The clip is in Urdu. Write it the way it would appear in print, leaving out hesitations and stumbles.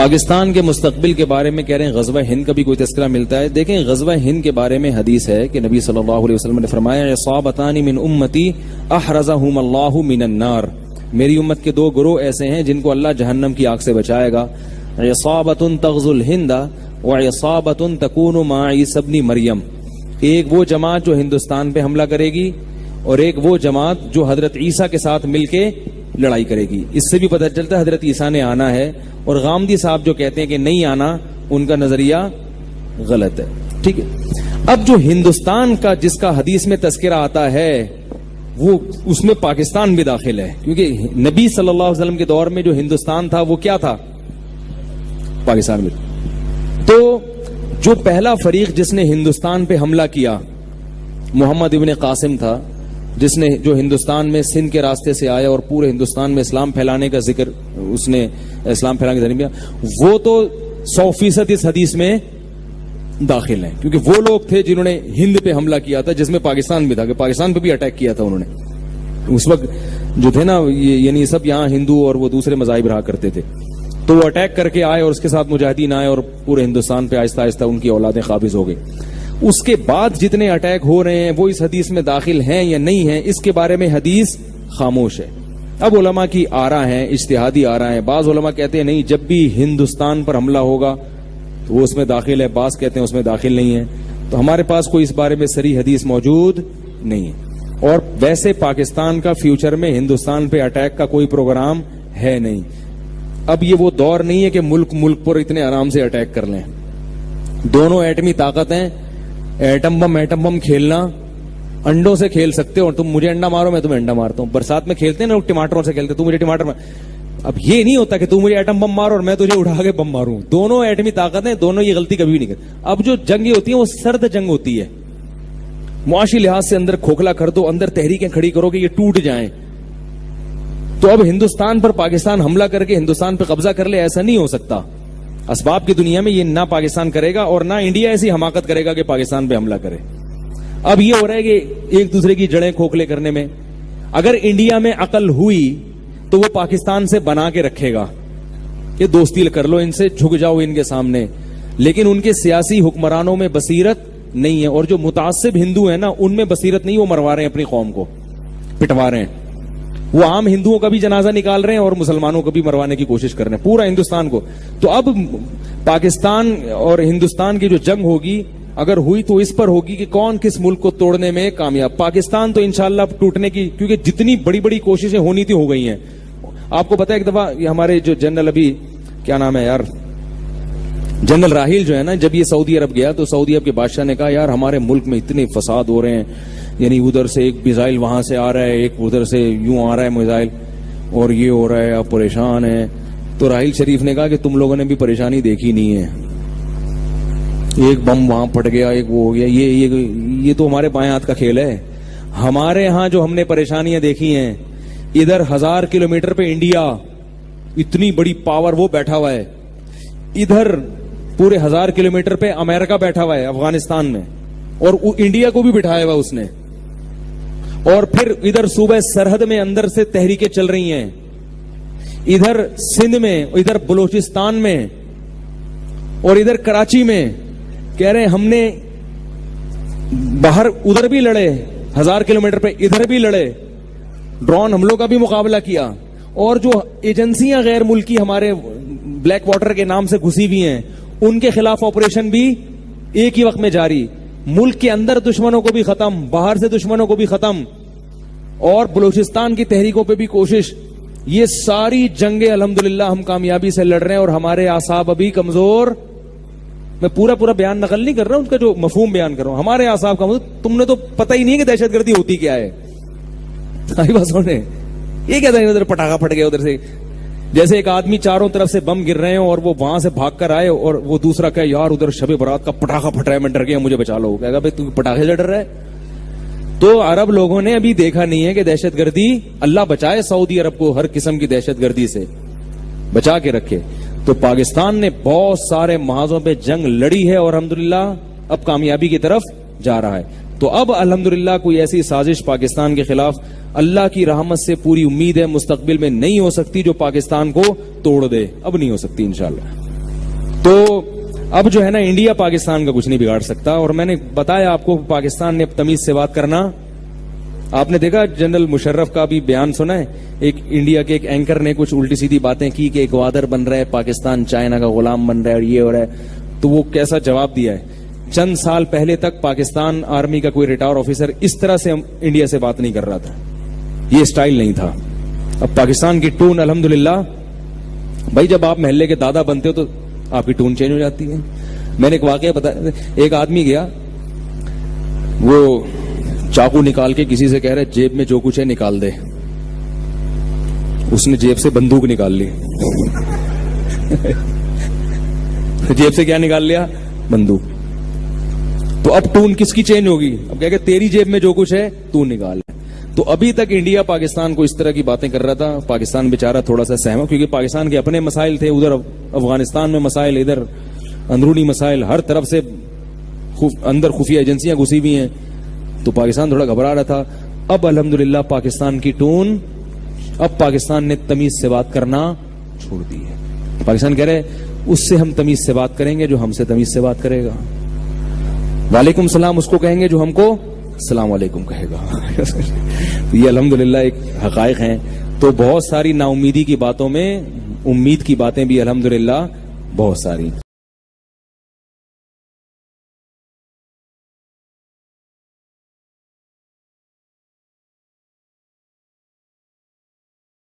پاکستان کے مستقبل کے بارے میں کہہ رہے ہیں غزوہ ہند کا بھی کوئی تذکرہ ملتا ہے. دیکھیں غزوہ ہند کے بارے میں حدیث ہے کہ نبی صلی اللہ علیہ وسلم نے فرمایا عصابتان من امتی احرزہم اللہ من النار. میری امت کے دو گروہ ایسے ہیں جن کو اللہ جہنم کی آگ سے بچائے گا. عصابۃ تغزو الہند وعصابۃ تکون مع عیسی ابن مریم. ایک وہ جماعت جو ہندوستان پہ حملہ کرے گی اور ایک وہ جماعت جو حضرت عیسیٰ کے ساتھ مل کے لڑائی کرے گی. اس سے بھی پتہ چلتا ہے حضرت عیسیٰ نے آنا ہے, اور غامدی صاحب جو کہتے ہیں کہ نہیں آنا, ان کا نظریہ غلط ہے. ٹھیک ہے. اب جو ہندوستان کا جس کا حدیث میں تذکرہ آتا ہے وہ اس میں پاکستان بھی داخل ہے, کیونکہ نبی صلی اللہ علیہ وسلم کے دور میں جو ہندوستان تھا وہ کیا تھا؟ پاکستان میں. تو جو پہلا فریق جس نے ہندوستان پہ حملہ کیا محمد ابن قاسم تھا, جس نے جو ہندوستان میں سندھ کے راستے سے آیا اور پورے ہندوستان میں اسلام پھیلانے کا ذکر, اس نے اسلام پھیلانے کا ذریعہ, وہ تو 100% اس حدیث میں داخل ہیں, کیونکہ وہ لوگ تھے جنہوں نے ہند پہ حملہ کیا تھا, جس میں پاکستان بھی تھا, کہ پاکستان پہ بھی اٹیک کیا تھا انہوں نے. اس وقت جو تھے نا یعنی سب یہاں ہندو اور وہ دوسرے مذاہب رہا کرتے تھے, تو وہ اٹیک کر کے آئے اور اس کے ساتھ مجاہدین آئے اور پورے ہندوستان پہ آہستہ آہستہ ان کی اولادیں قابض ہو گئی. اس کے بعد جتنے اٹیک ہو رہے ہیں وہ اس حدیث میں داخل ہیں یا نہیں ہیں, اس کے بارے میں حدیث خاموش ہے. اب علماء کی آراء ہیں, اجتہادی آراء ہیں. بعض علماء کہتے ہیں نہیں, جب بھی ہندوستان پر حملہ ہوگا تو وہ اس میں داخل ہے, بعض کہتے ہیں اس میں داخل نہیں ہے. تو ہمارے پاس کوئی اس بارے میں صریح حدیث موجود نہیں ہے. اور ویسے پاکستان کا فیوچر میں ہندوستان پہ اٹیک کا کوئی پروگرام ہے نہیں. اب یہ وہ دور نہیں ہے کہ ملک پر اتنے آرام سے اٹیک کر لیں. دونوں ایٹمی طاقت ہیں, ایٹم بم کھیلنا, انڈوں سے کھیل سکتے ہو, تم مجھے انڈا مارو میں تمہیں انڈا مارتا ہوں. برسات میں کھیلتے ہیں نا لوگ, ٹماٹروں سے کھیلتے, تم مجھے ٹماٹر مار. اب یہ نہیں ہوتا کہ تم مجھے ایٹم بم مارو اور میں تجھے اٹھا کے بم ماروں. دونوں ایٹمی طاقت ہیں, دونوں یہ غلطی کبھی بھی نہیں کرتے. اب جو جنگیں ہوتی ہیں وہ سرد جنگ ہوتی ہے, معاشی لحاظ سے اندر کھوکھلا کر دو, اندر تحریکیں کھڑی کرو کہ یہ ٹوٹ جائیں. تو اب ہندوستان پر پاکستان حملہ کر کے ہندوستان پہ قبضہ کر لے, ایسا نہیں ہو سکتا. اسباب کی دنیا میں یہ نہ پاکستان کرے گا اور نہ انڈیا ایسی حماقت کرے گا کہ پاکستان پہ حملہ کرے. اب یہ ہو رہا ہے کہ ایک دوسرے کی جڑیں کھوکھلے کرنے میں. اگر انڈیا میں عقل ہوئی تو وہ پاکستان سے بنا کے رکھے گا کہ دوستی کر لو ان سے, جھک جاؤ ان کے سامنے. لیکن ان کے سیاسی حکمرانوں میں بصیرت نہیں ہے, اور جو متعصب ہندو ہیں نا ان میں بصیرت نہیں, وہ مروا رہے ہیں اپنی قوم کو, پٹوا رہے ہیں. وہ عام ہندوؤں کا بھی جنازہ نکال رہے ہیں اور مسلمانوں کو بھی مروانے کی کوشش کر رہے ہیں, پورا ہندوستان کو. تو اب پاکستان اور ہندوستان کی جو جنگ ہوگی اگر ہوئی تو اس پر ہوگی کہ کون کس ملک کو توڑنے میں کامیاب. پاکستان تو انشاءاللہ ٹوٹنے کی, کیونکہ جتنی بڑی بڑی کوششیں ہونی تھی ہو گئی ہیں. آپ کو پتا ہے ایک دفعہ یہ ہمارے جو جنرل, ابھی کیا نام ہے یار, جنرل راحیل جو ہے نا, جب یہ سعودی عرب گیا تو سعودی عرب کے بادشاہ نے کہا یار ہمارے ملک میں اتنے فساد ہو رہے ہیں, یعنی ادھر سے ایک میزائل وہاں سے آ رہا ہے, ایک ادھر سے یوں آ رہا ہے میزائل, اور یہ ہو رہا ہے, آپ پریشان ہیں. تو راحیل شریف نے کہا کہ تم لوگوں نے بھی پریشانی دیکھی نہیں ہے, ایک بم وہاں پھٹ گیا, ایک وہ ہو گیا, یہ تو ہمارے بائیں ہاتھ کا کھیل ہے. ہمارے ہاں جو ہم نے پریشانیاں دیکھی ہیں, ادھر 1000 کلومیٹر پہ انڈیا اتنی بڑی پاور وہ بیٹھا ہوا ہے, ادھر پورے 1000 کلومیٹر پہ امریکہ بیٹھا ہوا ہے افغانستان میں, اور انڈیا کو بھی بٹھایا ہوا اس نے. اور پھر ادھر صوبہ سرحد میں اندر سے تحریکیں چل رہی ہیں, ادھر سندھ میں, ادھر بلوچستان میں, اور ادھر کراچی میں. کہہ رہے ہیں ہم نے باہر ادھر بھی لڑے 1000 کلومیٹر پہ, ادھر بھی لڑے, ڈرون حملوں کا بھی مقابلہ کیا. اور جو ایجنسیاں غیر ملکی ہمارے بلیک واٹر کے نام سے گھسی ہوئی ہیں, ان کے خلاف آپریشن بھی ایک ہی وقت میں جاری. ملک کے اندر دشمنوں کو بھی ختم, باہر سے دشمنوں کو بھی ختم, اور بلوچستان کی تحریکوں پہ بھی کوشش. یہ ساری جنگیں الحمدللہ ہم کامیابی سے لڑ رہے ہیں, اور ہمارے اعصاب ابھی کمزور. میں پورا بیان نقل نہیں کر رہا ہوں, ان کا جو مفہوم بیان کر رہا ہوں. ہمارے اعصاب کمزور, تم نے تو پتہ ہی نہیں کہ دہشت گردی ہوتی کیا ہے. یہ کہتا ہے ادھر پٹاخہ پھٹ گیا, ادھر سے جیسے ایک آدمی چاروں طرف سے بم گر رہے ہیں اور وہ وہاں سے بھاگ کر آئے, اور وہ دوسرا کہ یار ادھر شب برات کا پٹاخہ پھٹ رہا ہے, میں ڈر گیا, مجھے بچا لو. کہے گا بھائی تو پٹاخے سے ڈر رہا ہے. تو عرب لوگوں نے ابھی دیکھا نہیں ہے کہ دہشت گردی, اللہ بچائے سعودی عرب کو ہر قسم کی دہشت گردی سے بچا کے رکھے. تو پاکستان نے بہت سارے محاذوں پہ جنگ لڑی ہے, اور الحمدللہ اب کامیابی کی طرف جا رہا ہے. تو اب الحمدللہ کوئی ایسی سازش پاکستان کے خلاف اللہ کی رحمت سے پوری امید ہے مستقبل میں نہیں ہو سکتی جو پاکستان کو توڑ دے. اب نہیں ہو سکتی انشاءاللہ. تو اب جو ہے نا انڈیا پاکستان کا کچھ نہیں بگاڑ سکتا. اور میں نے بتایا آپ کو پاکستان نے تمیز سے بات کرنا. آپ نے دیکھا جنرل مشرف کا بھی بیان سنا ہے, ایک انڈیا کے ایک اینکر نے کچھ الٹی سیدھی باتیں کی کہ ایک وادر بن رہا ہے, پاکستان چائنا کا غلام بن رہا ہے اور یہ ہو رہا ہے. تو وہ کیسا جواب دیا ہے, چند سال پہلے تک پاکستان آرمی کا کوئی ریٹائر آفیسر اس طرح سے انڈیا سے بات نہیں کر رہا تھا, یہ سٹائل نہیں تھا. اب پاکستان کی ٹون الحمدللہ, بھائی جب آپ محلے کے دادا بنتے ہو تو آپ کی ٹون چینج ہو جاتی ہے. میں نے ایک واقعہ بتایا, ایک آدمی گیا, وہ چاقو نکال کے کسی سے کہہ رہے جیب میں جو کچھ ہے نکال دے. اس نے جیب سے بندوق نکال لی. جیب سے کیا نکال لیا؟ بندوق. تو اب ٹون کس کی چینج ہوگی؟ اب کہہ کہ تیری جیب میں جو کچھ ہے تو نکال. تو ابھی تک انڈیا پاکستان کو اس طرح کی باتیں کر رہا تھا. پاکستان بیچارہ تھوڑا سا سہما, کیونکہ پاکستان کے اپنے مسائل تھے, ادھر افغانستان میں مسائل, ادھر اندرونی مسائل, ہر طرف سے اندر خفیہ ایجنسیاں گھسی ہوئی ہیں. تو پاکستان تھوڑا گھبرا رہا تھا. اب الحمدللہ پاکستان کی ٹون, اب پاکستان نے تمیز سے بات کرنا چھوڑ دی ہے. پاکستان کہہ رہے اس سے ہم تمیز سے بات کریں گے جو ہم سے تمیز سے بات کرے گا. وعلیکم السلام اس کو کہیں گے جو ہم کو السلام علیکم کہے گا. یہ الحمدللہ ایک حقائق ہیں. تو بہت ساری نا امیدی کی باتوں میں امید کی باتیں بھی الحمدللہ بہت ساری.